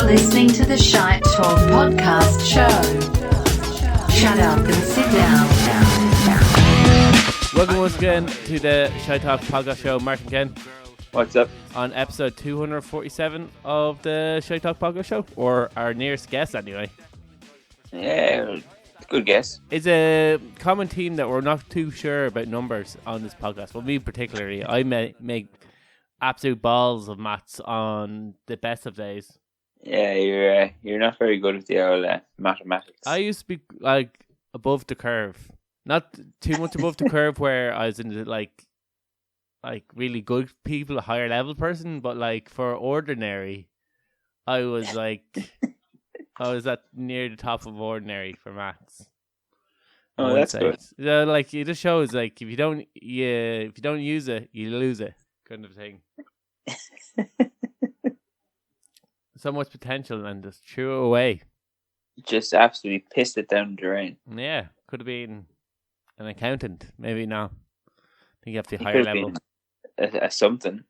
listening to the Shite Talk podcast show. Shut up and sit down. Welcome once again to the Shite Talk podcast show. Mark and Ken. What's up? On episode 247 of the Shite Talk podcast show, or our nearest guest anyway. Yeah, good guess. It's a common theme that we're not too sure about numbers on this podcast. Well, me particularly, I make absolute balls of maths on the best of days. Yeah, you're not very good with the old mathematics. I used to be like above the curve, not too much above the curve, where I was in the like really good people, a higher level person, but like for ordinary, I was like, I was at near the top of ordinary for maths. Oh, that's good. So, like, it just shows like if you don't use it, you lose it, kind of thing. So much potential and just threw it away. Just absolutely pissed it down the drain. Yeah, could have been an accountant, maybe now. I think you have to be higher level. A something.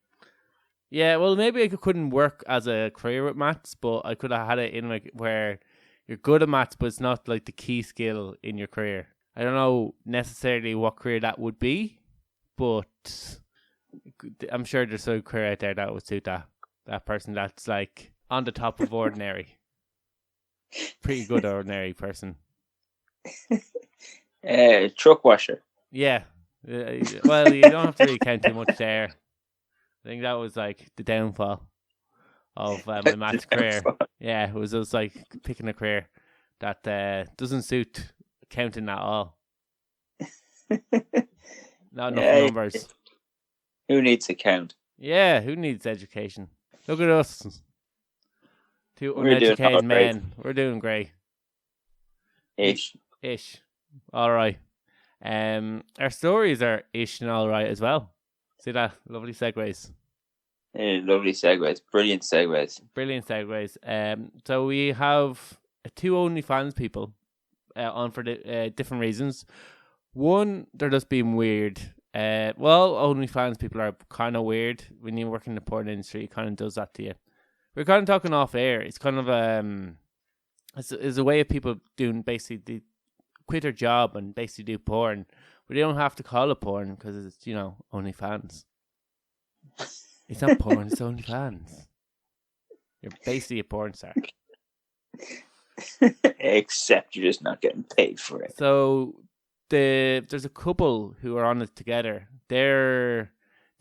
Yeah, well, maybe I couldn't work as a career with maths, but I could have had it in like where you're good at maths, but it's not like the key skill in your career. I don't know necessarily what career that would be, but I'm sure there's a career out there that would suit that person that's like on the top of ordinary. Pretty good ordinary person. Truck washer. Yeah. Well, you don't have to really count too much there. I think that was like the downfall of my maths career. Yeah, it was just like picking a career that doesn't suit counting at all. Not enough numbers. Who needs to count? Yeah, who needs education? Look at us. Two uneducated men. We're doing great. Ish. All right. Our stories are ish and all right as well. See that? Lovely segues. Lovely segues. Brilliant segues. So we have two OnlyFans people on for different reasons. One, they're just being weird. OnlyFans people are kind of weird. When you work in the porn industry, it kind of does that to you. We're kind of talking off air. It's kind of it's a way of people doing basically they quit their job and basically do porn, but they don't have to call it porn because it's OnlyFans. It's not porn. It's OnlyFans. You're basically a porn star. Except you're just not getting paid for it. So there's a couple who are on it together. They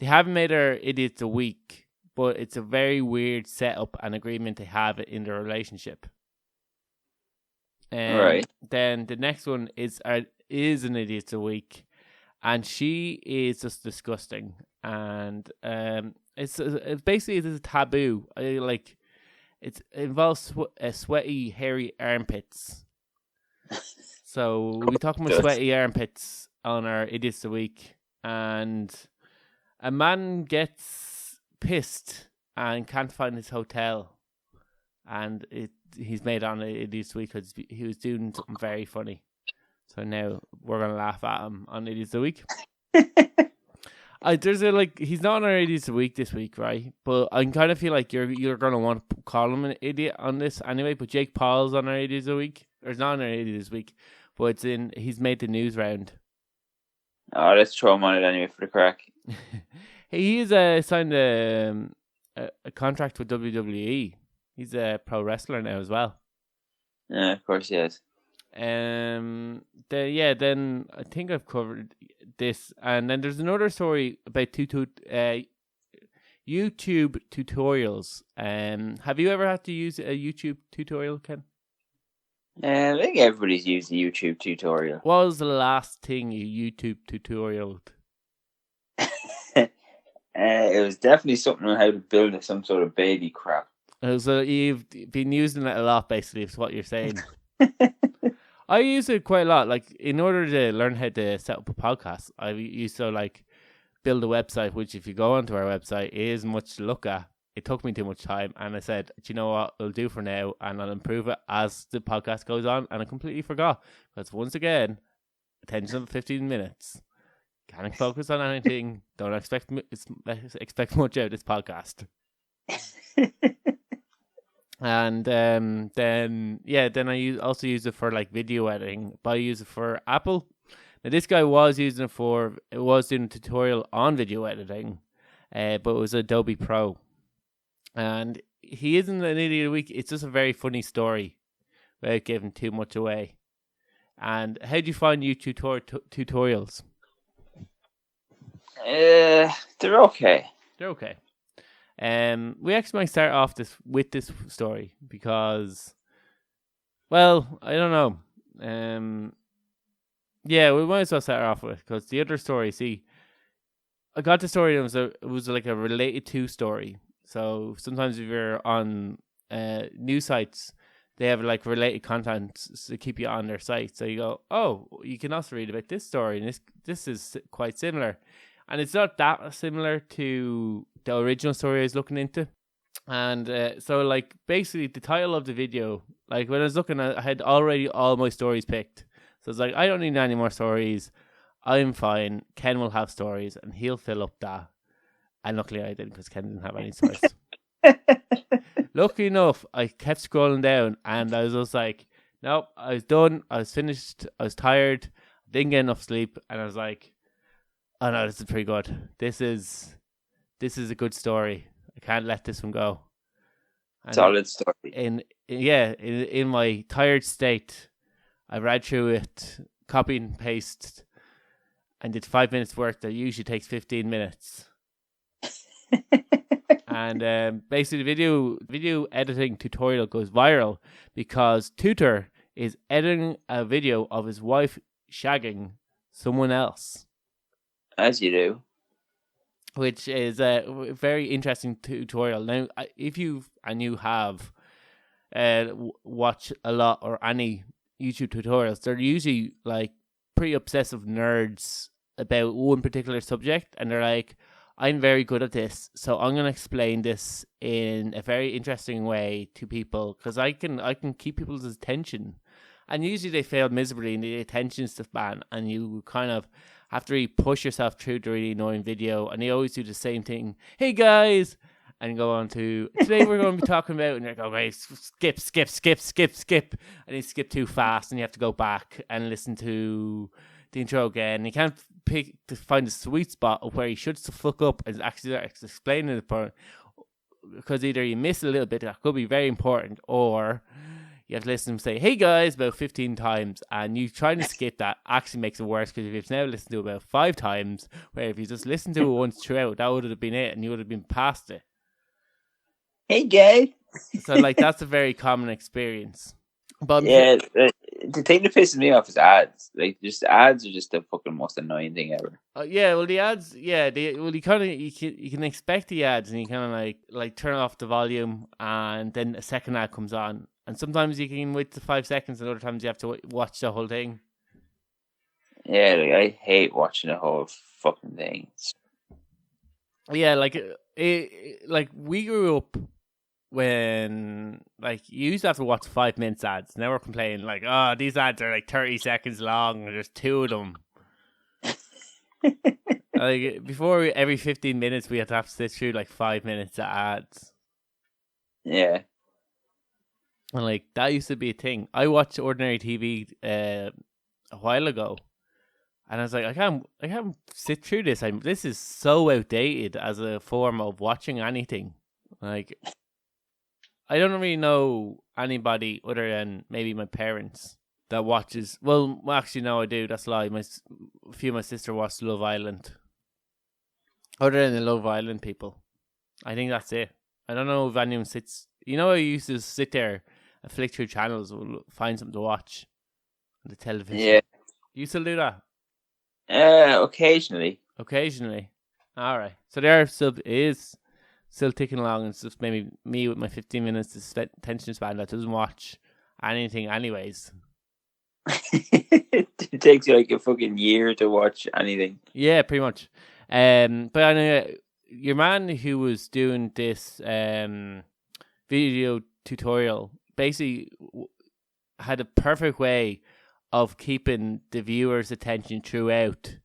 haven't made their idiots a week. But it's a very weird setup and agreement they have in their relationship. Right. Then the next one is an idiot a week, and she is just disgusting. And it's basically a taboo. It involves sweaty, hairy armpits. So we talk about sweaty armpits on our idiots a week, and a man gets pissed and can't find his hotel, and he's made on it this week because he was doing something very funny. So now we're gonna laugh at him on Idiots a Week. He's not on our Idiots a Week this week, right? But I kind of feel like you're gonna want to call him an idiot on this anyway. But Jake Paul's on our Idiots a Week, or it's not on our Idiots this week, but he's made the news round. Oh, let's throw him on it anyway for the crack. He's signed a contract with WWE. He's a pro wrestler now as well. Yeah, of course he is. Then I think I've covered this, and then there's another story about YouTube tutorials. Have you ever had to use a YouTube tutorial, Ken? I think everybody's used a YouTube tutorial. What was the last thing you YouTube tutorialed? It was definitely something on how to build some sort of baby crap. So you've been using it a lot, basically, is what you're saying. I use it quite a lot. Like, in order to learn how to set up a podcast, I used to, build a website, which if you go onto our website, is much to look at. It took me too much time, and I said, do you know what, I'll do for now, and I'll improve it as the podcast goes on, and I completely forgot. Because once again, attention of 15 minutes. Can't focus on anything. Don't expect much out of this podcast. And then I also use it for like video editing, but I use it for Apple. Now this guy was using it was doing a tutorial on video editing, but it was Adobe Pro. And he isn't an idiot of the week. It's just a very funny story without giving too much away. And how do you find YouTube tutorials? They're okay. They're okay. We actually might start off with this story because, well, I don't know. Yeah, we might as well start off with, because the other story. See, I got the story. And it was like a related to story. So sometimes if you're on news sites, they have like related content to keep you on their site. So you go, oh, you can also read about this story, and this is quite similar, and it's not that similar to the original story I was looking into. And so like basically the title of the video, like when I was looking at, I had already all my stories picked. So it's like, I don't need any more stories. I'm fine. Ken will have stories and he'll fill up that. And luckily I didn't, because Ken didn't have any stories. Lucky enough, I kept scrolling down and I was just like, nope, I was done. I was finished. I was tired. Didn't get enough sleep. And I was like, oh no, this is pretty good. This is a good story. I can't let this one go. And solid story. In my tired state, I read through it, copy and paste, and did 5 minutes work that usually takes 15 minutes. And basically, the video editing tutorial goes viral because Tutor is editing a video of his wife shagging someone else. As you do. Which is a very interesting tutorial. Now, if you have watched a lot or any YouTube tutorials, they're usually like pretty obsessive nerds about one particular subject, and they're like, I'm very good at this, so I'm going to explain this in a very interesting way to people, because I can keep people's attention. And usually they fail miserably in the attention span, and you kind of have to really push yourself through the really annoying video, and they always do the same thing. Hey guys! And go on to, today we're going to be talking about, and you're like, okay, skip. And you skip too fast, and you have to go back and listen to the intro again. You can't find the sweet spot of where you should fuck up and actually explaining it, because either you miss a little bit that could be very important, or you have to listen to them say, hey guys, about 15 times, and you trying to skip that actually makes it worse, because if you've now listened to it about 5 times, where if you just listened to it once throughout, that would have been it, and you would have been past it. Hey guys. So like that's a very common experience. But yeah, the thing that pisses me off is ads. Like, just ads are just the fucking most annoying thing ever. Yeah, well, the ads, you can expect the ads, and you kind of like turn off the volume, and then a second ad comes on, and sometimes you can wait to 5 seconds, and other times you have to watch the whole thing. Yeah, like, I hate watching the whole fucking thing. Yeah, like we grew up when like you used to have to watch 5 minutes ads. Now we're complaining like, oh, these ads are like 30 seconds long and there's 2 of them. Like before, every 15 minutes we had to have to sit through like 5 minutes of ads. Yeah. And like that used to be a thing. I watched ordinary TV a while ago, and I was like, I can't sit through this. This is so outdated as a form of watching anything. Like, I don't really know anybody other than maybe my parents that watches. Well, actually, no, I do. That's a lie. A few of my sister watched Love Island. Other than the Love Island people, I think that's it. I don't know if anyone sits. You know, I used to sit there and flick through channels, find something to watch on the television. Yeah. You still do that? Occasionally. Occasionally. All right. So there is still ticking along. It's just maybe me with my 15 minutes attention span that doesn't watch anything anyways. It takes you like a fucking year to watch anything. Yeah, pretty much. But I know your man who was doing this video tutorial basically had a perfect way of keeping the viewer's attention throughout.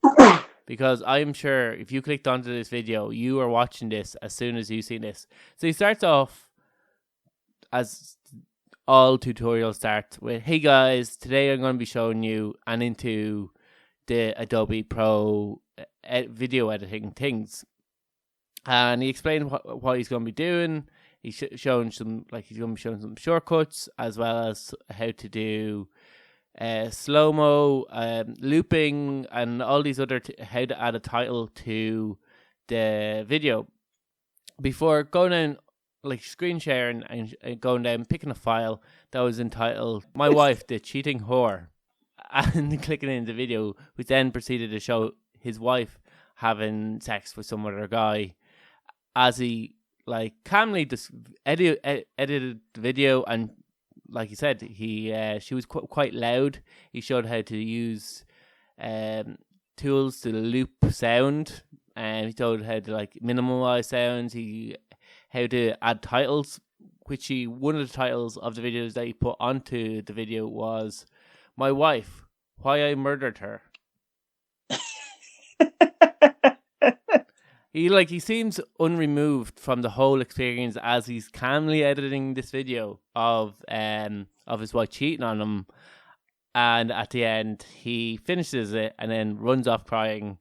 Because I'm sure if you clicked onto this video, you are watching this as soon as you see this. So he starts off, as all tutorials start with, hey guys, today I'm going to be showing you and into the Adobe Pro video editing things. And he explained what he's going to be doing. He's showing he's going to be showing some shortcuts, as well as how to do slow-mo, looping, and all these other how to add a title to the video. Before going down, like screen sharing and going down, picking a file that was entitled "My Wife, the Cheating Whore," and clicking into the video, which then proceeded to show his wife having sex with some other guy, as he like calmly just edited the video. And like he said, she was quite loud. He showed how to use tools to loop sound, and he showed how to like minimize sounds. How to add titles, which one of the titles of the videos that he put onto the video was "My Wife, Why I Murdered Her." He seems unremoved from the whole experience as he's calmly editing this video of his wife cheating on him, and at the end he finishes it and then runs off crying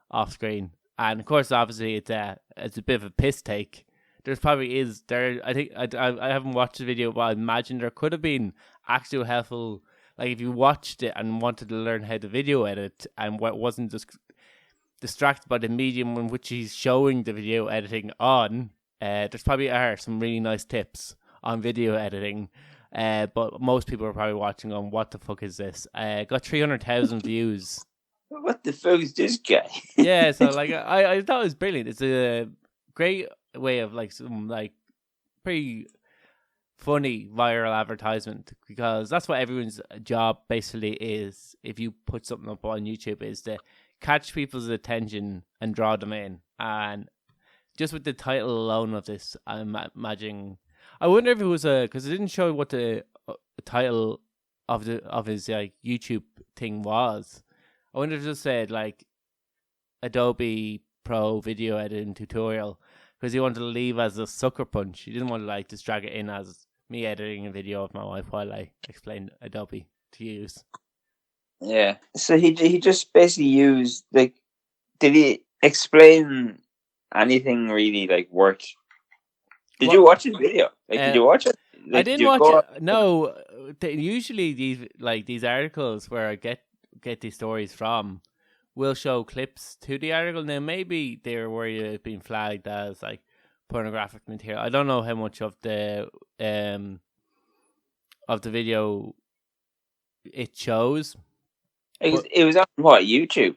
off screen. And of course, obviously, it's a bit of a piss take. There's probably is there. I think I haven't watched the video, but I imagine there could have been actual helpful. Like if you watched it and wanted to learn how to video edit and wasn't just distracted by the medium in which he's showing the video editing on, there's probably are some really nice tips on video editing. But most people are probably watching on what the fuck is this? Got 300,000 views. What the fuck is this guy? Yeah, so like I thought it was brilliant. It's a great way of like some like pretty funny viral advertisement, because that's what everyone's job basically is. If you put something up on YouTube, is to catch people's attention and draw them in. And just with the title alone of this, I'm imagining. I wonder if it was because it didn't show what the title of his like YouTube thing was. I wonder if it just said like Adobe Pro video editing tutorial, because he wanted to leave as a sucker punch. He didn't want to like just drag it in as me editing a video of my wife while I explained Adobe to use. Yeah. So he just basically used like, did he explain anything really like worth? Did you watch his video? Like, did you watch it? Like, I didn't watch it. No. Usually these articles where I get these stories from will show clips to the article. Now maybe they're worried it's being flagged as like pornographic material. I don't know how much of the video it shows. It was on what, YouTube?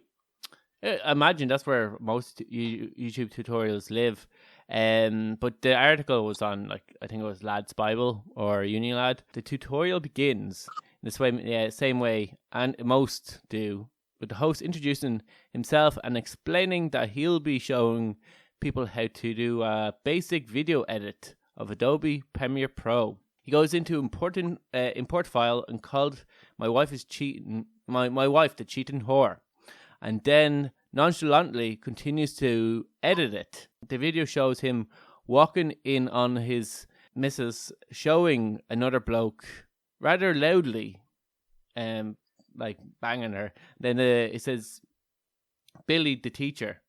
I imagine that's where most YouTube tutorials live. But the article was on, like, I think it was Lad's Bible or Unilad. The tutorial begins in the same way, and most do, with the host introducing himself and explaining that he'll be showing people how to do a basic video edit of Adobe Premiere Pro. He goes into import file and called my wife the cheating whore, and then nonchalantly continues to edit it. The video shows him walking in on his missus, showing another bloke rather loudly, like banging her. Then it says Billy, the teacher,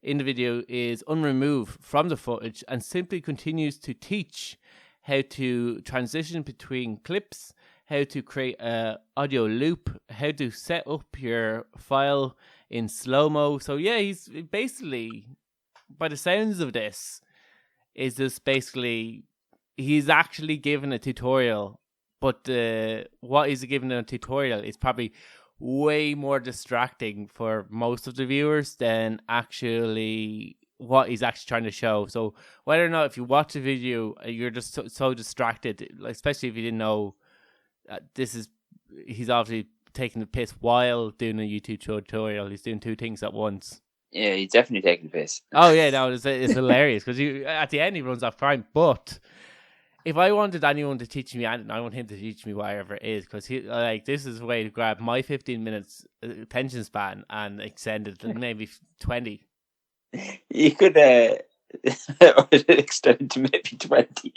in the video is unremoved from the footage and simply continues to teach how to transition between clips, how to create a audio loop, how to set up your file in slow-mo. So yeah, he's basically, by the sounds of this, is just basically, he's actually given a tutorial, but what he's given in a tutorial is probably way more distracting for most of the viewers than actually what he's actually trying to show. So whether or not if you watch the video, you're just so distracted, especially if you didn't know he's obviously taking the piss while doing a YouTube tutorial. He's doing two things at once. Yeah, he's definitely taking the piss. Oh yeah, no, it's hilarious because at the end he runs off crying. But if I wanted anyone to teach me anything, I want him to teach me whatever it is, because he this is a way to grab my 15 minutes attention span and extend it to maybe 20. You could or extended to maybe 20.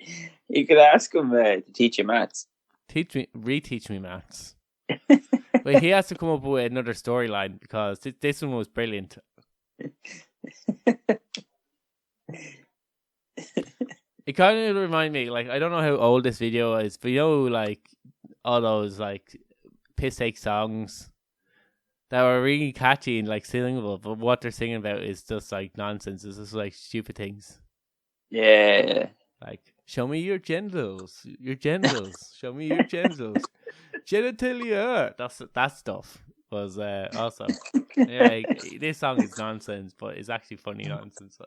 You could ask him to teach you maths. Reteach me maths. But he has to come up with another storyline because this one was brilliant. It kind of remind me, like, I don't know how old this video is, but you know, like, all those, like, piss take songs that were really catchy and, like, singable, but what they're singing about is just, like, nonsense. It's just, like, stupid things. Yeah. Like, show me your genitals. Show me your genitals. Genitalia. That stuff was awesome. Yeah, like, this song is nonsense, but it's actually funny nonsense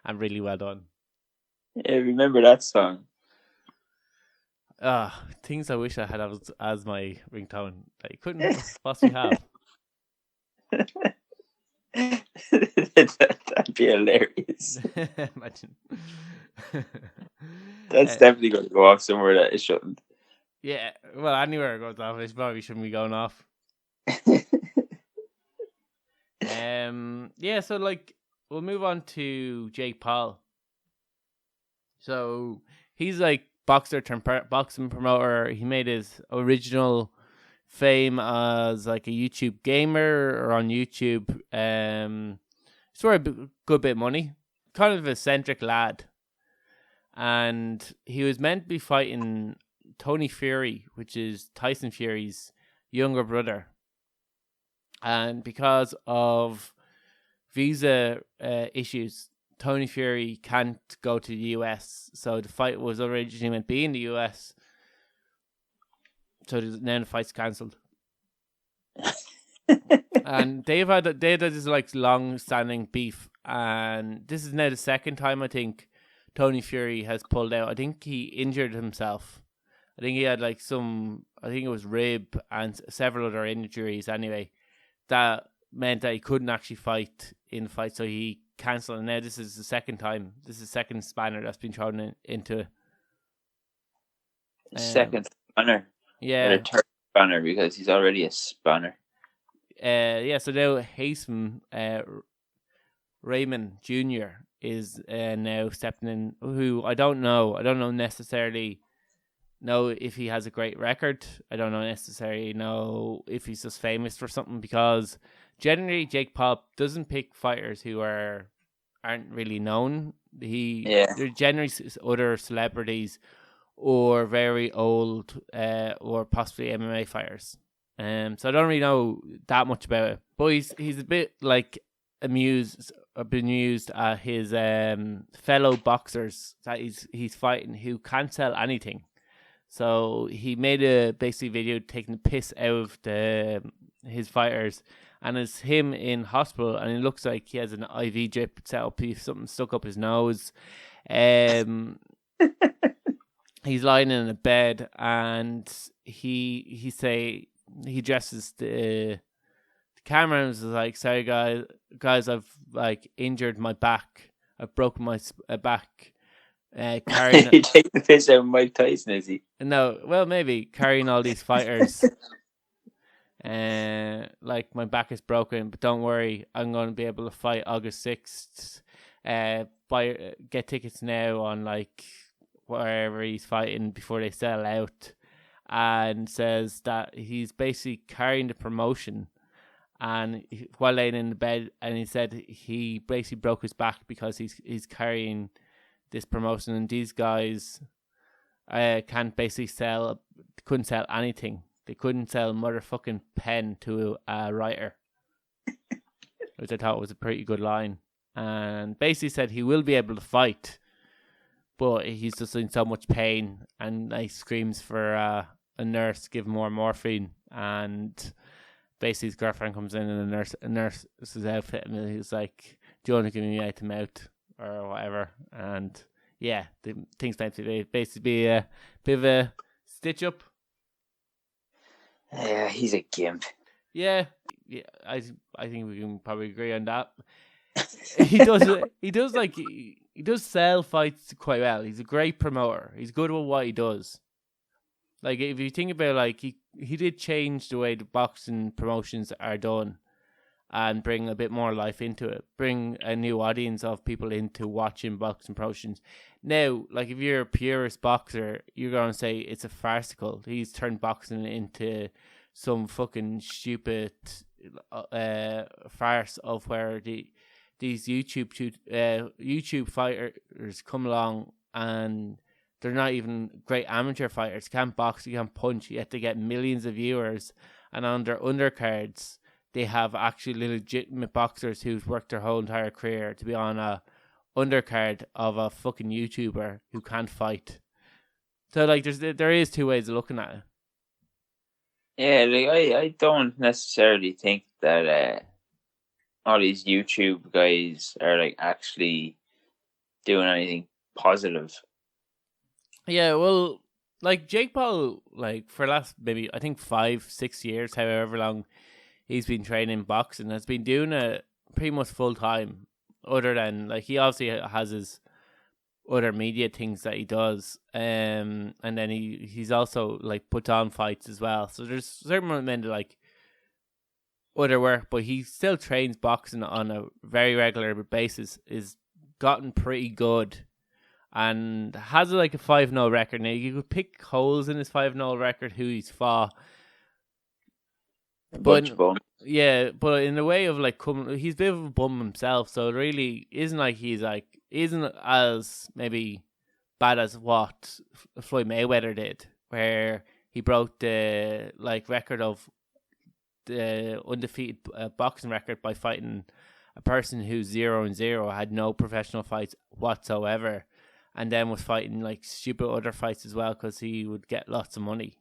and really well done. Yeah, remember that song? Things I wish I had as my ringtone that you couldn't possibly have. That'd be hilarious. Imagine. That's definitely going to go off somewhere that it shouldn't. Yeah, well, anywhere it goes off, it probably shouldn't be going off. Yeah, so, like, we'll move on to Jake Paul. So he's like boxing promoter. He made his original fame as like a YouTube gamer or on YouTube. He's for a good bit of money. Kind of an eccentric lad. And he was meant to be fighting Tony Fury, which is Tyson Fury's younger brother. And because of visa issues, Tony Fury can't go to the US, so the fight was originally meant to be in the US. So now the fight's cancelled. And they've had this like long-standing beef, and this is now the second time I think Tony Fury has pulled out. I think he injured himself. I think he had like I think it was rib and several other injuries anyway. That meant that he couldn't actually fight in the fight, so he cancelled. And now this is the second time. This is the second spanner that's been thrown into. Second spanner. Yeah. Or a third spanner because he's already a spanner. Yeah, so now Haseman Raymond Jr. is now stepping in, who I don't know. I don't necessarily know if he has a great record. I don't necessarily know if he's just famous for something, because generally Jake Paul doesn't pick fighters who aren't really known. They're generally other celebrities or very old or possibly MMA fighters. So I don't really know that much about it. But he's a bit like bemused at his fellow boxers that he's fighting who can't sell anything. So he made a basically video taking the piss out of his fighters, and it's him in hospital, and it looks like he has an IV drip set up. He's something stuck up his nose. He's lying in a bed, and he addresses the camera and is like, "Sorry guys, I've like injured my back. I've broken my back." Carrying He takes the piss out of Mike Tyson, is he? No, well, maybe carrying all these fighters. Like, my back is broken, but don't worry, I'm going to be able to fight August 6th. Get tickets now on like wherever he's fighting before they sell out. And says that he's basically carrying the promotion. And while laying in the bed, and he said he basically broke his back because he's carrying this promotion, and these guys couldn't sell anything. They couldn't sell a motherfucking pen to a writer, which I thought was a pretty good line. And basically said he will be able to fight, but he's just in so much pain, and he screams for a nurse to give him more morphine. And basically his girlfriend comes in in a nurse's outfit, and he's like, "Do you want to give me out to mouth?" or whatever. And yeah, the things meant to basically be a bit of a stitch up. Yeah, he's a gimp. Yeah, I think we can probably agree on that. He does sell fights quite well. He's a great promoter. He's good at what he does. Like, if you think about, like, he did change the way the boxing promotions are done, and bring a bit more life into it, bring a new audience of people into watching boxing promotions. Now, like, if you're a purist boxer, you're going to say it's a farcical. He's turned boxing into some fucking stupid farce of where these YouTube fighters come along and they're not even great amateur fighters. Can't box, you can't punch, yet they get millions of viewers. And on their undercards, they have actually legitimate boxers who've worked their whole entire career to be on a undercard of a fucking YouTuber who can't fight. So, like, there is two ways of looking at it. Yeah, like I don't necessarily think that all these YouTube guys are like actually doing anything positive. Yeah, well, like Jake Paul, like for the last maybe I think 5-6 years, however long he's been training boxing, has been doing it pretty much full time. Other than, like, he obviously has his other media things that he does, and then he's also like put on fights as well. So there's certain amount of like other work, but he still trains boxing on a very regular basis. Is gotten pretty good, and has like a 5-0 record. Now you could pick holes in his 5-0 record who he's fought. But in the way of like he's a bit of a bum himself, so it really isn't like isn't as maybe bad as what Floyd Mayweather did, where he broke the like record of the undefeated boxing record by fighting a person who's 0-0, had no professional fights whatsoever, and then was fighting like stupid other fights as well because he would get lots of money.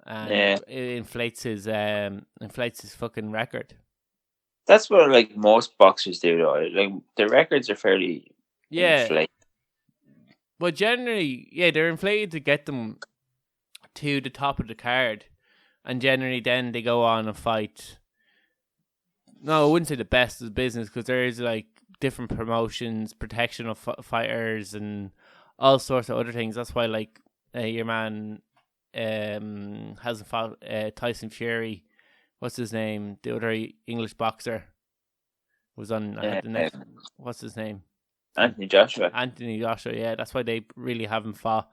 And it inflates his fucking record. That's what like most boxers do though. Like the records are fairly inflated. But generally, they're inflated to get them to the top of the card, and generally then they go on and fight. No, I wouldn't say the best of the business, because there is like different promotions, protection of fighters, and all sorts of other things. That's why like your man hasn't fought Tyson Fury. What's his name? The other English boxer was on the next. What's his name? Anthony Joshua. Yeah, that's why they really haven't fought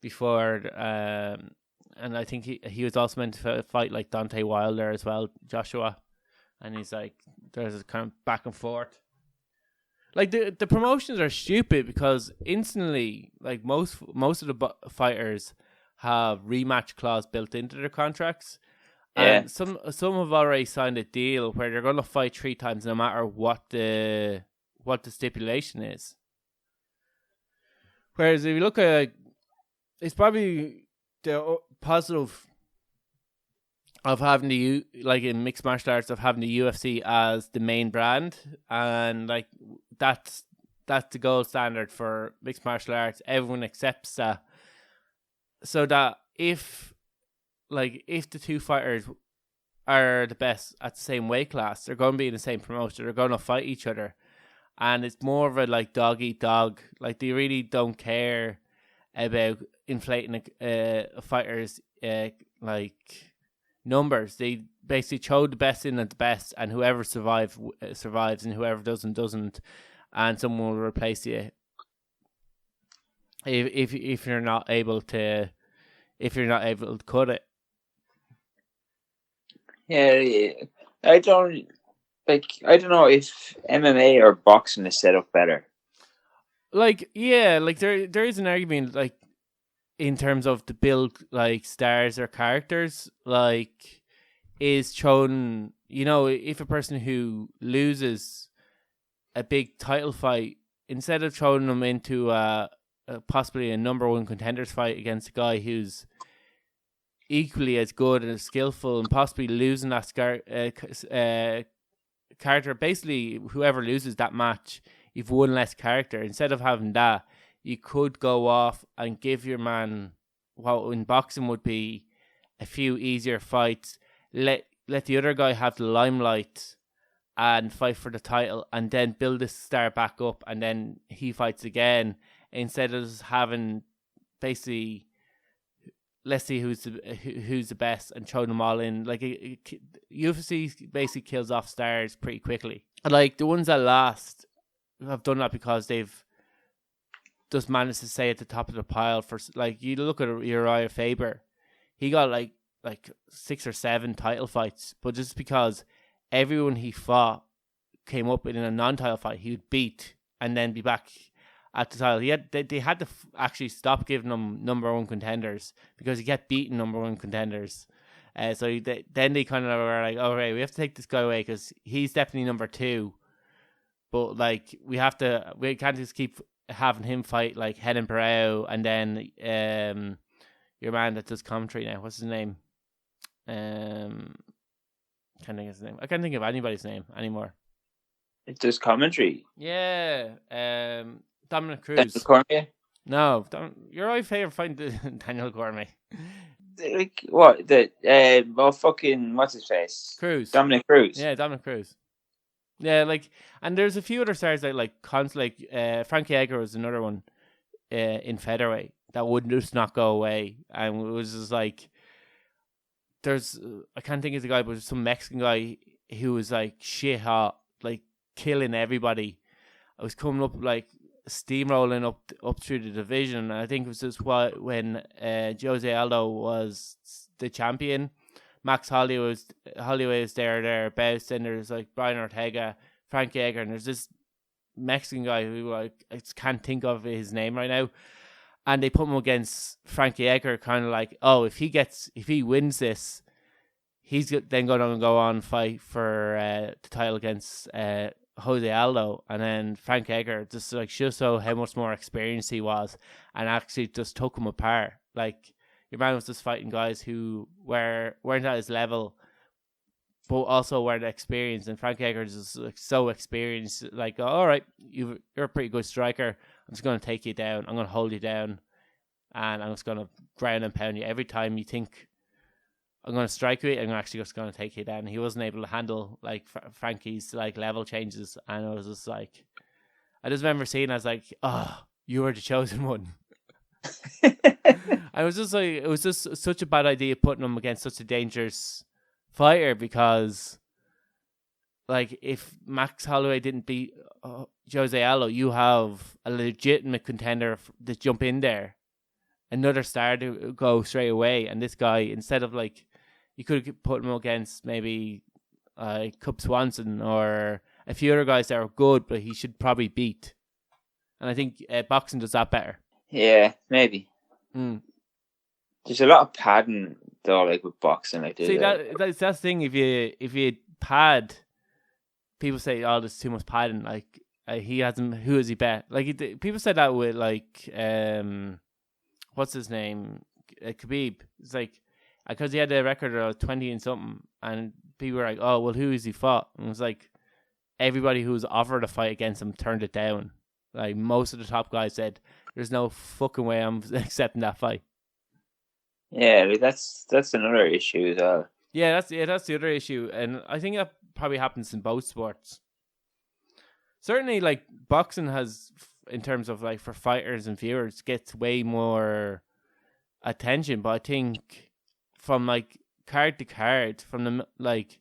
before. And I think he was also meant to fight like Deontay Wilder as well, Joshua. And he's like, there's a kind of back and forth. Like the promotions are stupid because instantly, like most of the fighters have rematch clause built into their contracts. Yeah. And some have already signed a deal where they're going to fight 3 times no matter what the stipulation is. Whereas if you look at it's probably the positive of having like in mixed martial arts, of having the UFC as the main brand, and like that's the gold standard for mixed martial arts. Everyone accepts that, so that if the two fighters are the best at the same weight class, they're going to be in the same promotion, they're going to fight each other, and it's more of a like dog eat dog. Like they really don't care about inflating a fighter's like numbers. They basically throw the best in at the best, and whoever survives, and whoever doesn't, and someone will replace you if you're not able to cut it. Yeah, I don't know if MMA or boxing is set up better. Like, yeah, like there is an argument, like, in terms of to build like stars or characters, like is shown, if a person who loses a big title fight, instead of throwing them into possibly a number 1 contenders fight against a guy who's equally as good and as skillful, and possibly losing that character, basically whoever loses that match, you've one less character. Instead of having that, you could go off and give your man what in boxing would be a few easier fights, let the other guy have the limelight and fight for the title, and then build this star back up, and then he fights again, instead of just having basically let's see who's the best and throw them all in. Like UFC basically kills off stars pretty quickly. Like the ones that last have done that because they've just managed to stay at the top of the pile. For like, you look at Uriah Faber, he got like 6 or 7 title fights, but just because everyone he fought came up in a non-title fight, he would beat and then be back at the title. They had to actually stop giving him number one contenders because he kept beating number one contenders. So then they kind of were like, all right, we have to take this guy away because he's definitely number 2. But like we can't just keep having him fight like Henan Barao and then your man that does commentary now. What's his name? Can't think of his name. I can't think of anybody's name anymore. It does commentary. Yeah. Dominic Cruz. Daniel Cormier? No, you're my favorite fight, Daniel Cormier. Like what? Fucking what's his face? Cruz. Dominic Cruz. Yeah, Dominic Cruz. Yeah, like, and there's a few other stars that Frankie Edgar was another one in featherweight that would just not go away, and it was just like I can't think of the guy, but some Mexican guy who was like shit hot, like killing everybody. I was coming up like steamrolling up through the division. And I think it was just when Jose Aldo was the champion. Max Holloway was thereabouts. Then there's like Brian Ortega, Frankie Edgar, and there's this Mexican guy who I can't think of his name right now. And they put him against Frankie Edgar, kind of like, oh, if he wins this, he's then going to go on and fight for the title against Jose Aldo. And then Frank Edgar just like shows how much more experienced he was, and actually just took him apart. Like, your man was just fighting guys who weren't at his level, but also weren't experienced. And Frank Edgar is just like so experienced. Like, all right, you're a pretty good striker. I'm just going to take you down. I'm going to hold you down, and I'm just going to ground and pound you every time you think I'm going to strike you. I'm actually just going to take you down. He wasn't able to handle like Frankie's like level changes, and I was just like, I just remember seeing, I was like, oh, you were the chosen one. I was just like, it was just such a bad idea putting him against such a dangerous fighter, because like if Max Holloway didn't beat Jose Aldo, you have a legitimate contender to jump in there, another star to go straight away. And this guy, instead of like, you could have put him against maybe Cub Swanson or a few other guys that are good, but he should probably beat. And I think boxing does that better. Yeah, maybe. There's a lot of padding though, like with boxing. Like, see, that's the thing. If you pad, people say, "Oh, there's too much padding." Like he hasn't. Who has he bet? Like people said that with like what's his name, Khabib. It's like because he had a record of 20 and something, and people were like, "Oh, well, who has he fought?" And it was like everybody who was offered a fight against him turned it down. Like most of the top guys said, "There's no fucking way I'm accepting that fight." Yeah, like that's another issue as well. Yeah, that's the other issue, and I think that probably happens in both sports. Certainly, like boxing has, in terms of like for fighters and viewers, gets way more attention. But I think from like card to card, from the like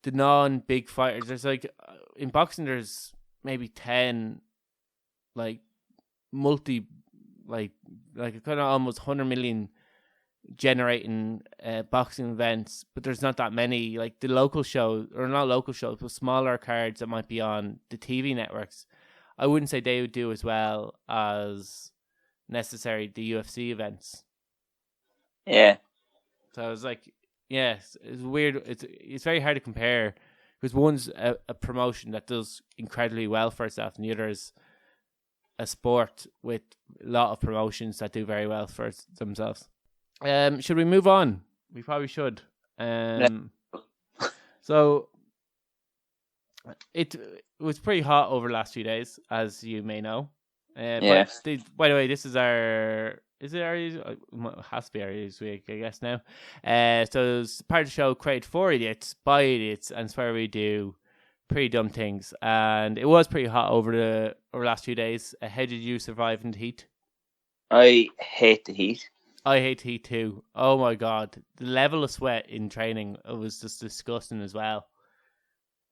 the non-big fighters, there's like in boxing there's maybe 10 like multi like kind of almost 100 million generating boxing events, but there's not that many. Like the local shows, or not local shows, but smaller cards that might be on the TV networks, I wouldn't say they would do as well as necessary the UFC events. Yeah. So I was like, yes, it's weird. It's very hard to compare, because one's a promotion that does incredibly well for itself, and the other is a sport with a lot of promotions that do very well for themselves. Should we move on? We probably should. So it was pretty hot over the last few days, as you may know. But by the way, this is our. Is it our? It has to be our this week, I guess now. So it's part of the show created for idiots by idiots, and it's where we do pretty dumb things. And it was pretty hot over the last few days. How did you survive in the heat? I hate the heat. I hate heat too. Oh my god, the level of sweat in training, it was just disgusting as well.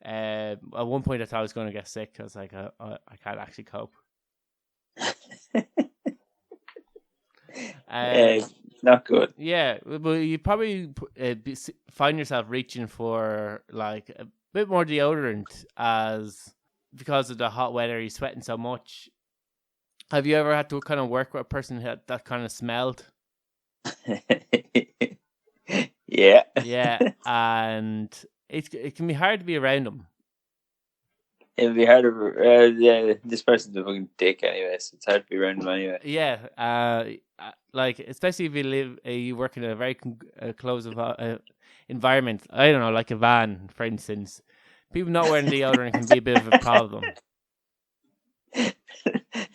At one point, I thought I was going to get sick. I was like, I can't actually cope. Not good. Yeah, but you probably find yourself reaching for like a bit more deodorant as because of the hot weather. You're sweating so much. Have you ever had to kind of work with a person that kind of smelled? Yeah. Yeah, and it can be hard to be around them. It'd be harder. Yeah, this person's a fucking dick anyway, so it's hard to be around him anyway. Yeah, like especially if you work in a very close environment. I don't know, like a van, for instance. People not wearing deodorant can be a bit of a problem.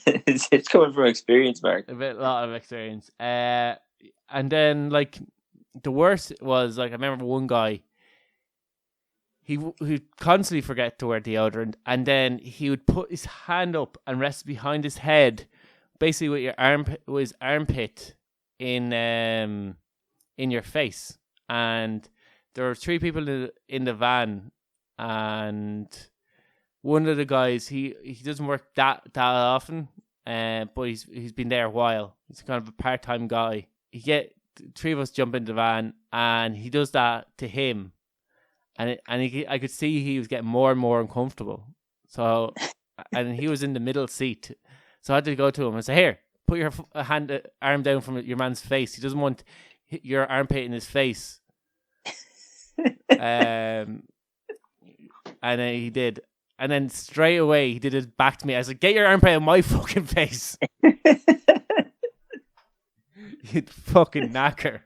It's coming from experience, Mark. A lot of experience. And then like the worst was like I remember one guy. He would constantly forget to wear deodorant, and then he would put his hand up and rest behind his head, basically with his armpit in your face. And there were 3 people in the van, and one of the guys he doesn't work that often, but he's been there a while. He's kind of a part-time guy. He get 3 of us jump in the van, and he does that to him. I could see he was getting more and more uncomfortable. So, and he was in the middle seat. So I had to go to him and say, "Here, put your arm down from your man's face. He doesn't want your armpit in his face." And then he did. And then straight away he did it back to me. I was like, "Get your armpit in my fucking face." You fucking knacker.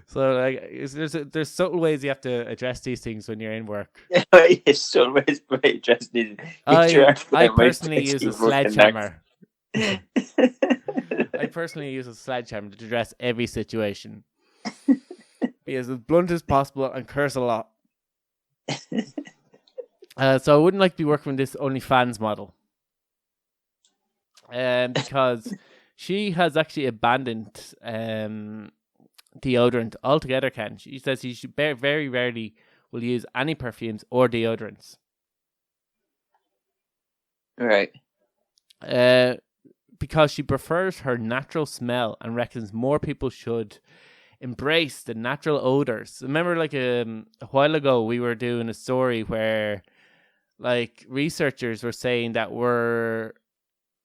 So like, there's subtle ways you have to address these things when you're in work. Yes, so ways to address these. I personally use a sledgehammer. I personally use a sledgehammer to address every situation. Be as blunt as possible and curse a lot. So I wouldn't like to be working with this OnlyFans model. Because she has actually abandoned deodorant altogether, Ken. She says she very rarely will use any perfumes or deodorants. Right. Because she prefers her natural smell and reckons more people should embrace the natural odors. Remember, like a while ago, we were doing a story where, like, researchers were saying that we're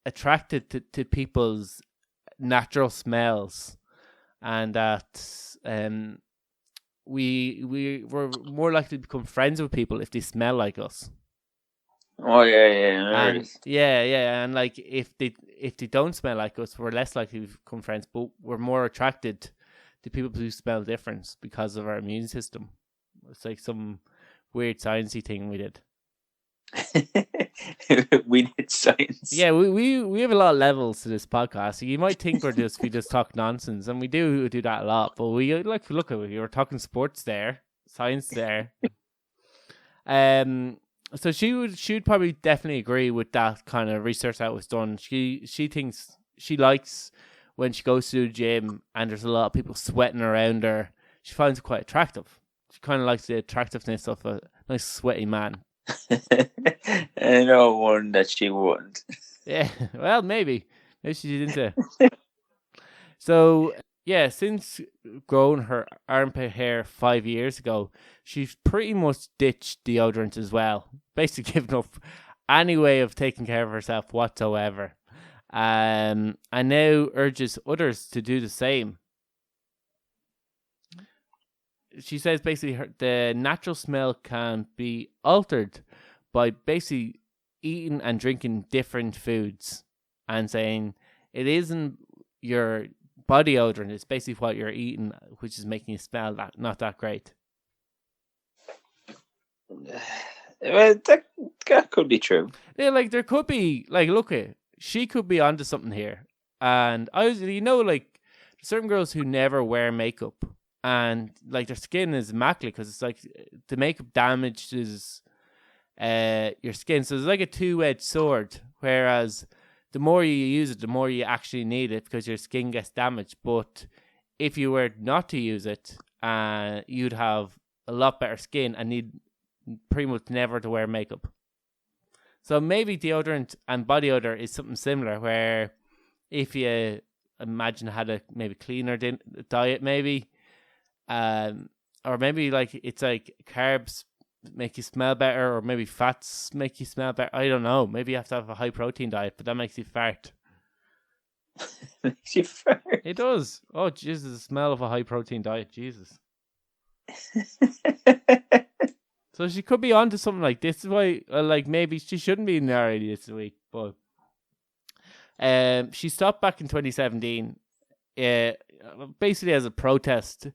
attracted to people's natural smells, and that we were more likely to become friends with people if they smell like us. Oh yeah. And like if they don't smell like us, we're less likely to become friends, but we're more attracted to people who smell different because of our immune system. It's like some weird sciencey thing we did. We did science. Yeah, we have a lot of levels to this podcast. You might think we just talk nonsense, and we do that a lot. But we like look at it. You're talking sports there, science there. So she would probably definitely agree with that kind of research that was done. She thinks she likes when she goes to the gym and there's a lot of people sweating around her. She finds it quite attractive. She kind of likes the attractiveness of a nice sweaty man. I know one that she wouldn't. Yeah, well, maybe she didn't. So yeah, since growing her armpit hair 5 years ago, she's pretty much ditched deodorant as well. Basically, given up any way of taking care of herself whatsoever, and now urges others to do the same. She says basically the natural smell can be altered by basically eating and drinking different foods, and saying it isn't your body odorant, it's basically what you're eating which is making you smell not that great. Well, that could be true. Yeah, like there could be, like, look at, she could be onto something here. And like certain girls who never wear makeup, and like their skin is immaculate because it's like the makeup damages your skin. So it's like a two-edged sword. Whereas the more you use it, the more you actually need it because your skin gets damaged. But if you were not to use it, you'd have a lot better skin and need pretty much never to wear makeup. So maybe deodorant and body odor is something similar, where if you imagine had a maybe cleaner diet, maybe, or maybe like it's like carbs make you smell better, or maybe fats make you smell better. I don't know. Maybe you have to have a high protein diet, but that makes you fart. Makes you fart. It does. Oh Jesus, the smell of a high protein diet. Jesus. So she could be onto something like this. Is why, like, maybe she shouldn't be in the RAD this week. But she stopped back in 2017, basically as a protest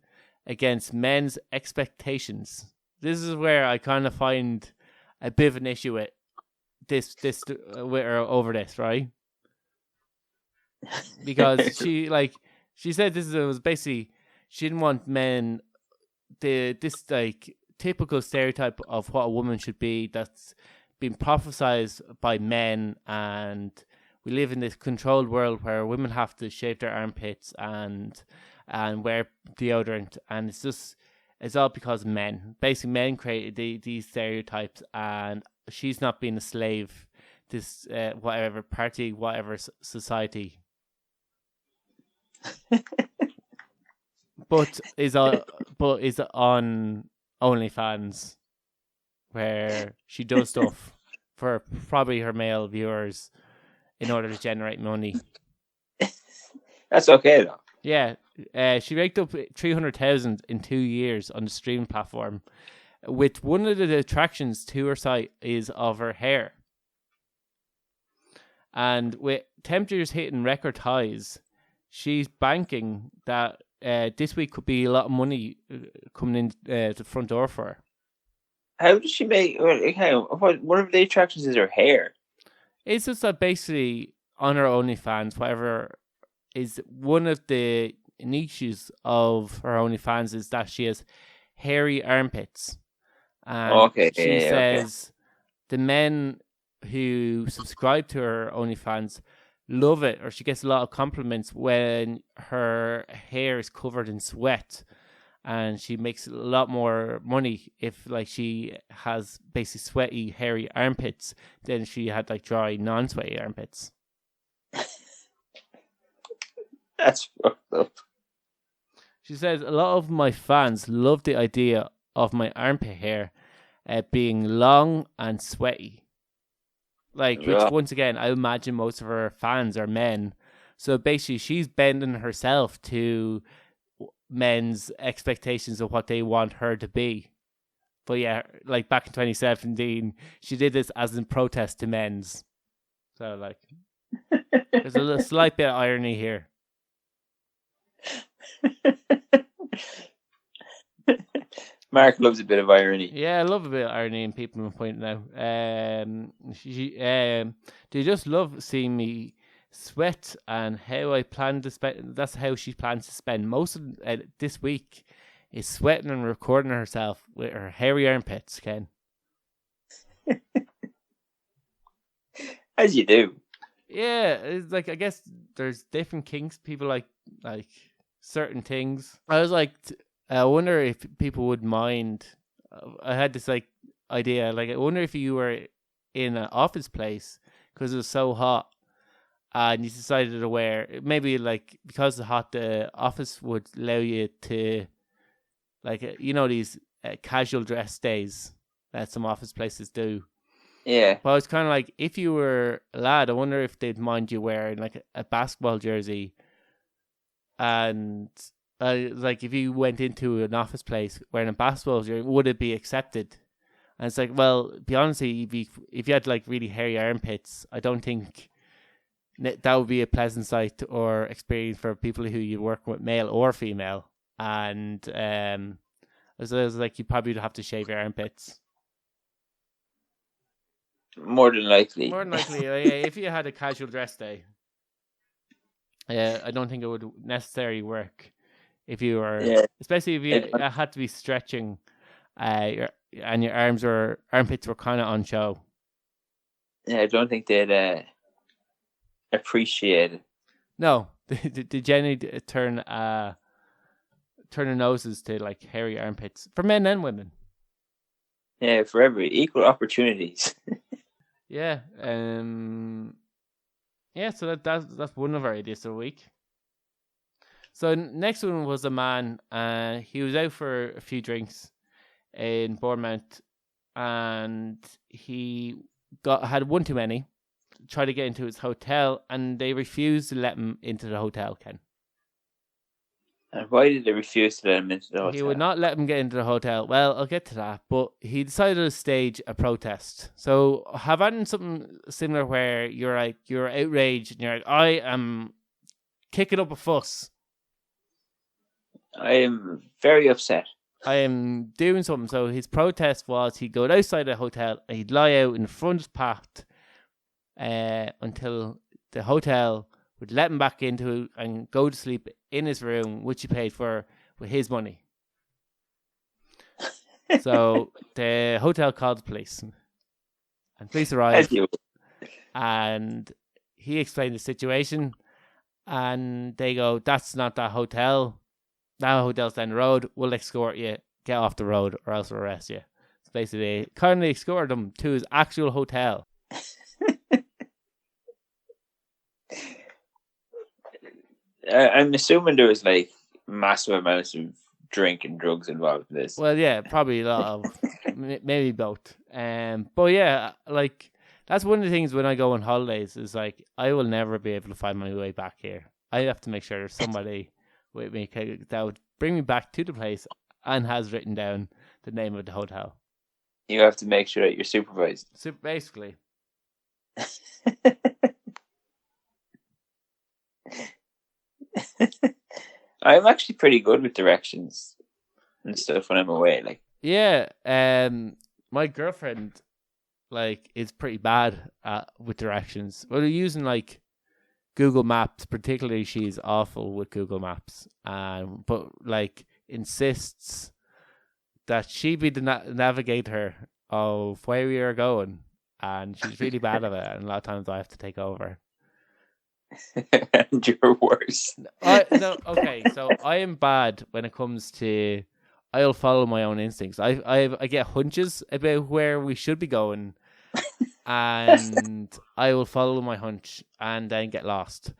against men's expectations. This is where I kind of find a bit of an issue with with her over this, right? Because she said was basically she didn't want men this like typical stereotype of what a woman should be that's been prophesized by men, and we live in this controlled world where women have to shave their armpits and wear deodorant, and it's all because of men. Basically, men created these stereotypes, and she's not being a slave this whatever party, whatever society. but is on OnlyFans, where she does stuff for probably her male viewers in order to generate money. That's okay though. Yeah, she raked up 300,000 in 2 years on the streaming platform. With one of the attractions to her site is of her hair, and with temperatures hitting record highs, she's banking that this week could be a lot of money coming in the front door for her. How does she make? One of the attractions is her hair. It's just that basically on her OnlyFans, whatever is one of the niches of her OnlyFans is that she has hairy armpits. And she says the men who subscribe to her OnlyFans love it, or she gets a lot of compliments when her hair is covered in sweat, and she makes a lot more money if like she has basically sweaty hairy armpits than she had like dry non-sweaty armpits. That's fucked up. She says a lot of my fans love the idea of my armpit hair being long and sweaty. Which once again, I imagine most of her fans are men. So basically, she's bending herself to men's expectations of what they want her to be. But yeah, like back in 2017, she did this as in protest to men's. So like, there's a slight bit of irony here. Mark loves a bit of irony. Yeah, I love a bit of irony and people pointing out. They just love seeing me sweat and how I plan to spend. That's how she plans to spend most of this week, is sweating and recording herself with her hairy armpits, Ken. As you do. Yeah, it's like, I guess there's different kinks. People like certain things. I was like, I wonder if people would mind. I had this like idea, like I wonder if you were in an office place because it was so hot, and you decided to wear, maybe like because it's hot, the office would allow you to, like, these casual dress days that some office places do. Yeah. But it's kind of like, if you were a lad, I wonder if they'd mind you wearing like a basketball jersey, and like if you went into an office place wearing a basketball jersey, would it be accepted? And it's like, well, be honest, if you had like really hairy armpits, I don't think that would be a pleasant sight or experience for people who you work with, male or female. And it was like, you probably would have to shave your armpits. More than likely. If you had a casual dress day, I don't think it would necessarily work. If you were, especially if you had to be stretching, and your armpits were kind of on show. Yeah, I don't think they'd appreciate it. No, they genuinely turn their noses to like hairy armpits for men and women. Yeah, for every equal opportunities. Yeah. Yeah. So that's one of our ideas of the week. So next one was a man. He was out for a few drinks in Bournemouth, and he had one too many. Tried to get into his hotel, and they refused to let him into the hotel. Ken. And why did they refuse to let him into the hotel? He would not let him get into the hotel. Well, I'll get to that, but he decided to stage a protest. So have I done something similar where you're outraged and you're like, I am kicking up a fuss. I am very upset. I am doing something. So his protest was he'd go outside the hotel and he'd lie out in the front path until the hotel would let him back into and go to sleep in his room, which he paid for with his money. So the hotel called the police, and police arrived, and he explained the situation, and they go, "That's not that hotel. That hotel's down the road. We'll escort you. Get off the road, or else we'll arrest you." So basically, they kindly escorted him to his actual hotel. I'm assuming there was like massive amounts of drink and drugs involved in this. Well, yeah, probably a lot of, maybe both. But yeah, like that's one of the things when I go on holidays is like I will never be able to find my way back here. I have to make sure there's somebody with me that would bring me back to the place and has written down the name of the hotel. You have to make sure that you're supervised. So basically. I'm actually pretty good with directions and stuff when I'm away. Like, yeah, my girlfriend like is pretty bad with directions. Well, using like Google Maps, particularly, she's awful with Google Maps. But like insists that she be the navigator of where we are going, and she's really bad at it. And a lot of times I have to take over. And you're worse. Okay, so I am bad when it comes to. I'll follow my own instincts. I get hunches about where we should be going, and I will follow my hunch and then get lost.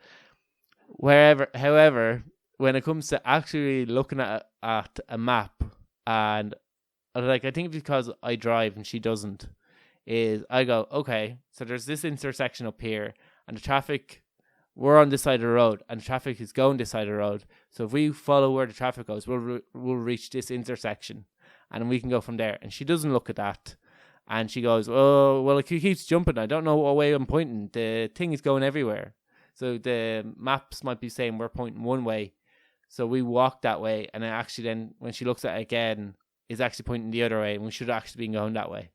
However, when it comes to actually looking at a map, and like I think because I drive and she doesn't, is I go, okay, so there's this intersection up here, and the traffic. We're on this side of the road, and traffic is going this side of the road. So if we follow where the traffic goes, we'll reach this intersection, and we can go from there. And she doesn't look at that, and she goes, "Oh, well, it keeps jumping. I don't know what way I'm pointing. The thing is going everywhere. So the maps might be saying we're pointing one way, so we walk that way, and it actually then when she looks at it again, is actually pointing the other way, and we should actually be going that way.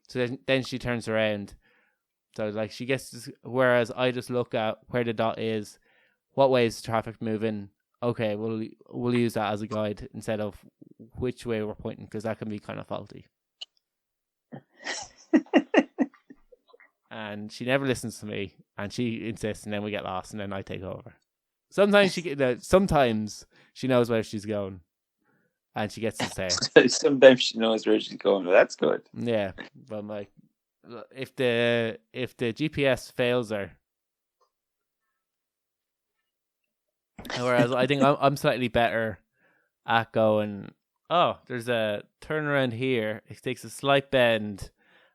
So then she turns around." So like she gets this, whereas I just look at where the dot is, what way is traffic moving. Okay, we'll use that as a guide instead of which way we're pointing, because that can be kind of faulty. And she never listens to me, and she insists, and then we get lost, and then I take over. Sometimes she knows where she's going, and she gets to say. Sometimes she knows where she's going. But that's good. Yeah, but like. If the GPS fails her, whereas I think I'm slightly better at going. Oh, there's a turnaround here. It takes a slight bend,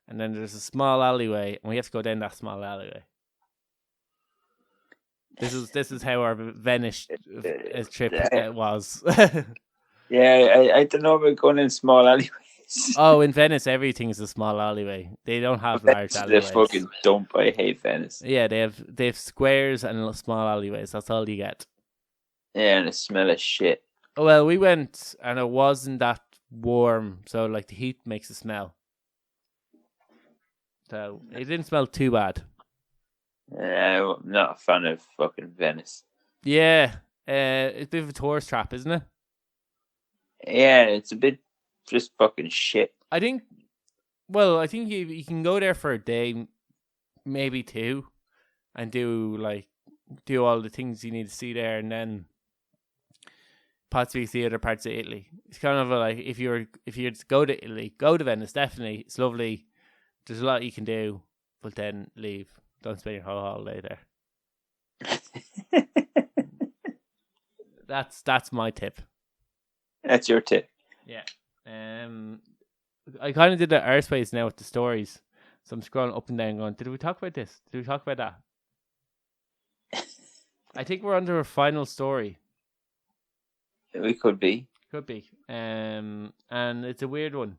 and then there's a small alleyway, and we have to go down that small alleyway. This is how our Venice trip was. Yeah, I don't know about going in small alleyways. Oh, in Venice, everything's a small alleyway. They don't have large alleyways. They're fucking dump. I hate Venice. Yeah, they have squares and small alleyways. That's all you get. Yeah, and it smells of shit. Oh, well, we went and it wasn't that warm, so like the heat makes it smell. So it didn't smell too bad. I'm not a fan of fucking Venice. Yeah, it's a bit of a tourist trap, isn't it? Yeah, it's a bit just fucking shit. I think you can go there for a day, maybe two, and do all the things you need to see there, and then possibly see other parts of Italy. It's kind of like if you're to go to Italy, go to Venice. Definitely, it's lovely. There's a lot you can do, but then leave. Don't spend your whole holiday there. That's my tip. That's your tip. Yeah. I kind of did the airspace now with the stories, so I'm scrolling up and down, going, "Did we talk about this? Did we talk about that?" I think we're under a final story. We could be. Could be. And it's a weird one.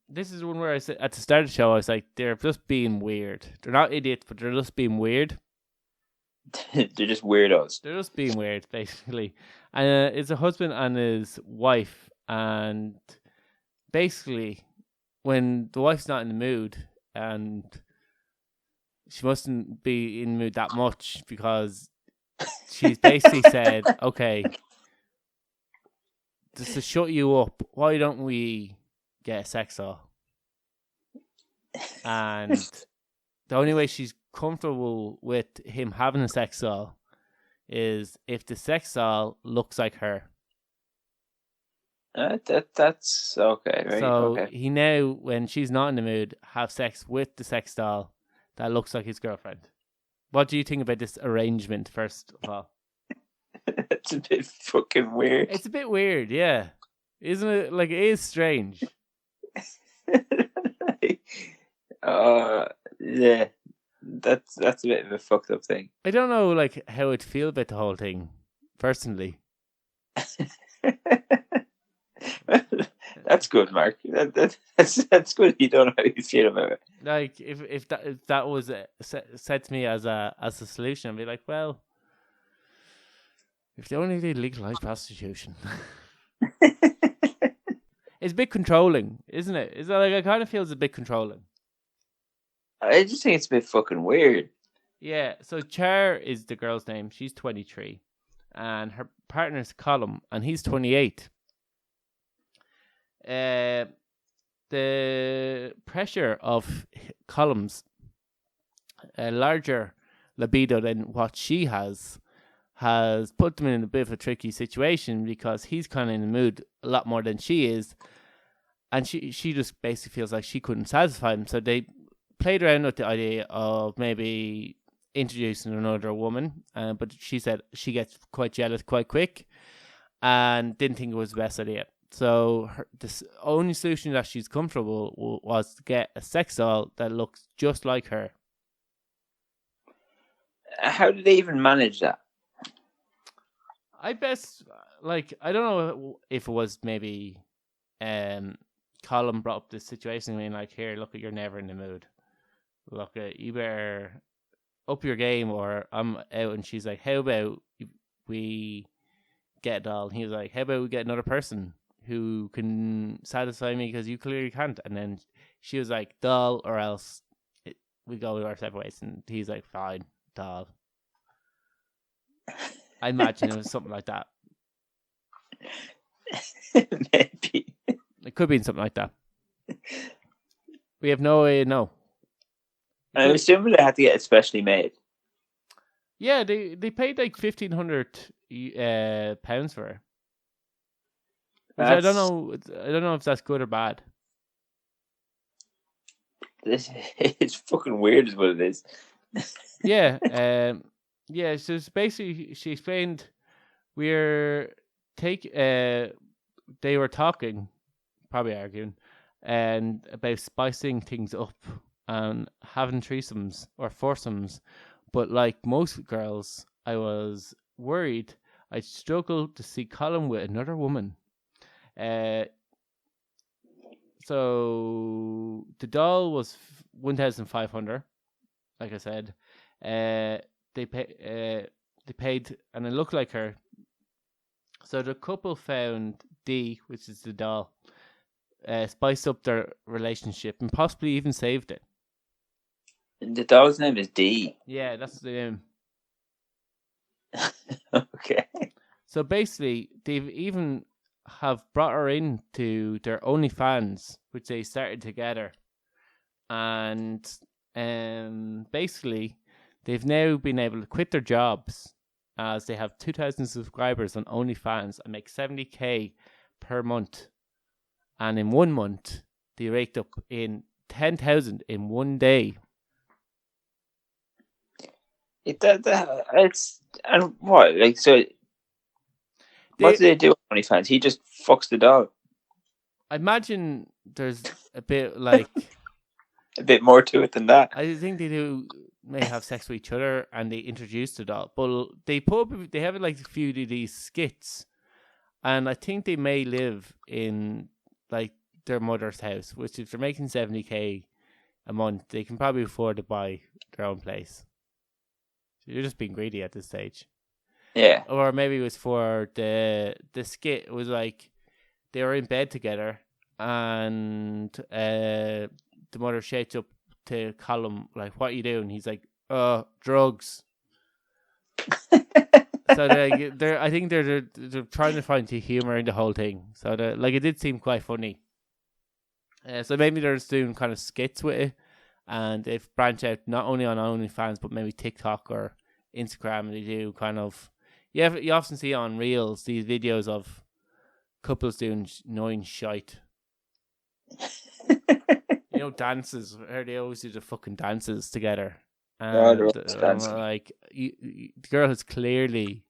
This is one where I said at the start of the show, I was like, they're just being weird. They're not idiots, but they're just being weird. They're just weirdos. They're just being weird, basically. And it's a husband and his wife. And basically, when the wife's not in the mood, and she mustn't be in the mood that much, because she's basically said, okay, just to shut you up, why don't we get a sex doll? And the only way she's comfortable with him having a sex doll is if the sex doll looks like her. That's okay, right? So okay. he now, when she's not in the mood, have sex with the sex doll that looks like his girlfriend. What do you think about this arrangement, first of all? It's a bit fucking weird. It's a bit weird, yeah. Isn't it? Like, it is strange. Yeah. That's a bit of a fucked up thing. I don't know, like, how I'd feel about the whole thing, personally. That's good, Mark. That's good. You don't know how you feel about it. Like, if that was said to me as a solution, I'd be like, well, if they only did legalize prostitution. It's a bit controlling, isn't it? Is that like, I kind of feel it's a bit controlling. I just think it's a bit fucking weird. Yeah, so Char is the girl's name. She's 23. And her partner's Colum, and he's 28. The pressure of Colum's a larger libido than what she has put them in a bit of a tricky situation, because he's kind of in the mood a lot more than she is, and she just basically feels like she couldn't satisfy him. So they played around with the idea of maybe introducing another woman, but she said she gets quite jealous quite quick and didn't think it was the best idea. So the only solution that she's comfortable was to get a sex doll that looks just like her. How did they even manage that? I best, like, I don't know if it was maybe Colin brought up this situation, I mean, like, here, look, you're never in the mood. Look, you better up your game or I'm out. And she's like, how about we get a doll? And he was like, how about we get another person who can satisfy me, because you clearly can't. And then she was like, doll, or else we go our separate ways. And he's like, fine, doll. I imagine it was something like that. Maybe. It could be something like that. We have no way to know. I'm assuming they had to get it specially made. Yeah, they paid like £1,500 for her. Which I don't know if that's good or bad. It's fucking weird is what it is. Yeah, yeah. So it's basically, she explained they were talking, probably arguing, and about spicing things up and having threesomes or foursomes. But like most girls, I was worried I'd struggle to see Colin with another woman. So the doll was 1,500. Like I said, they paid, and it looked like her. So the couple found D, which is the doll, spiced up their relationship and possibly even saved it. The doll's name is D. Yeah, that's the name. Okay. So basically, they've even have brought her into their OnlyFans, which they started together, and basically they've now been able to quit their jobs as they have 2,000 subscribers on OnlyFans and make 70k per month. And in 1 month, they raked up in 10,000 in 1 day. It's and what like so. What do they do with OnlyFans? He just fucks the dog. I imagine there's a bit like a bit more to it than that. I think they may have sex with each other and they introduce the dog, but they have like a few of these skits, and I think they may live in like their mother's house, which if they're making 70k a month, they can probably afford to buy their own place. So you're just being greedy at this stage. Yeah. Or maybe it was for the skit. It was like they were in bed together and the mother shakes up to call him, like, what are you doing? He's like, drugs. So I think they're trying to find the humor in the whole thing. So it did seem quite funny. So maybe they're just doing kind of skits with it, and they've branched out not only on OnlyFans but maybe TikTok or Instagram. And they do kind of you often see on Reels these videos of couples doing annoying shite. You know, dances. I heard they always do the fucking dances together. And like the girl has clearly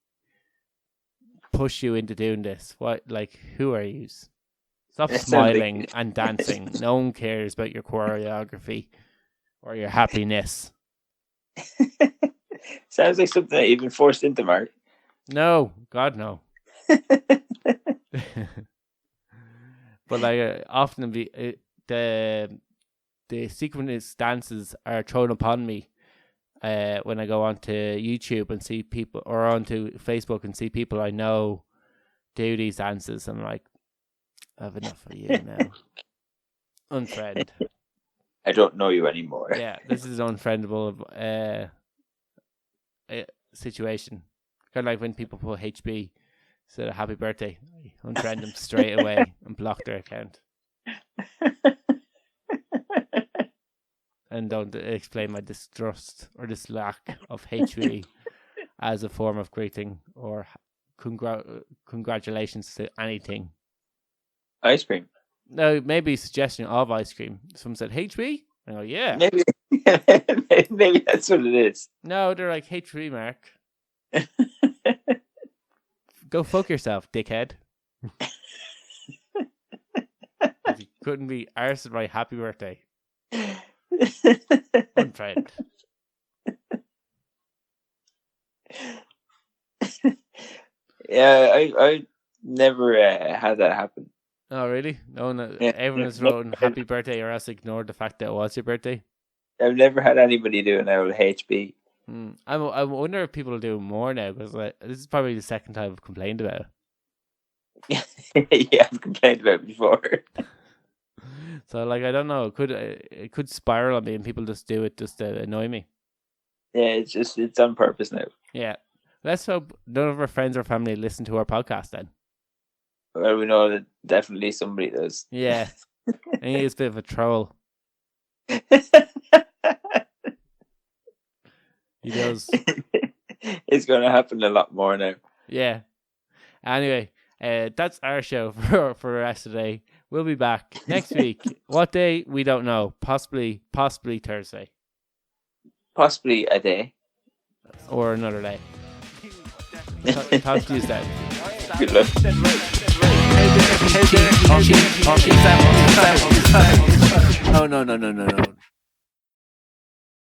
pushed you into doing this. What? Like, who are you? Stop smiling and dancing. No one cares about your choreography or your happiness. Sounds like something that you've been forced into, Mark. No, God, no. But like often the sequence dances are thrown upon me when I go onto YouTube and see people, or onto Facebook and see people I know do these dances. I'm like, I have enough of you now. Unfriend. I don't know you anymore. Yeah, this is an unfriendable situation. Kind of like when people put HB instead of happy birthday. I unfriend them straight away and block their account. And don't explain my distrust or this lack of HB as a form of greeting or congratulations to anything. Ice cream. No, maybe a suggestion of ice cream. Someone said HB? I go, yeah. Maybe that's what it is. No, they're like HB, Mark. Go fuck yourself, dickhead. You couldn't be arsed by happy birthday. Unfriend. Yeah, I never had that happen. Oh, really? No, Yeah. Everyone has written happy birthday or else ignored the fact that it was your birthday. I've never had anybody do an old HB. I wonder if people do more now, because this is probably the second time I've complained about it. Yeah, I've complained about it before. So, like, I don't know. It could spiral on me, and people just do it just to annoy me. Yeah, it's on purpose now. Yeah. Let's hope none of our friends or family listen to our podcast then. Well, we know that definitely somebody does. Yeah. I think he's a bit of a troll. He does. It's going to happen a lot more now. Yeah. Anyway, that's our show for the rest of the day. We'll be back next week. What day? We don't know. Possibly Thursday. Possibly a day. Or another day. Talk to you then. Good luck. No.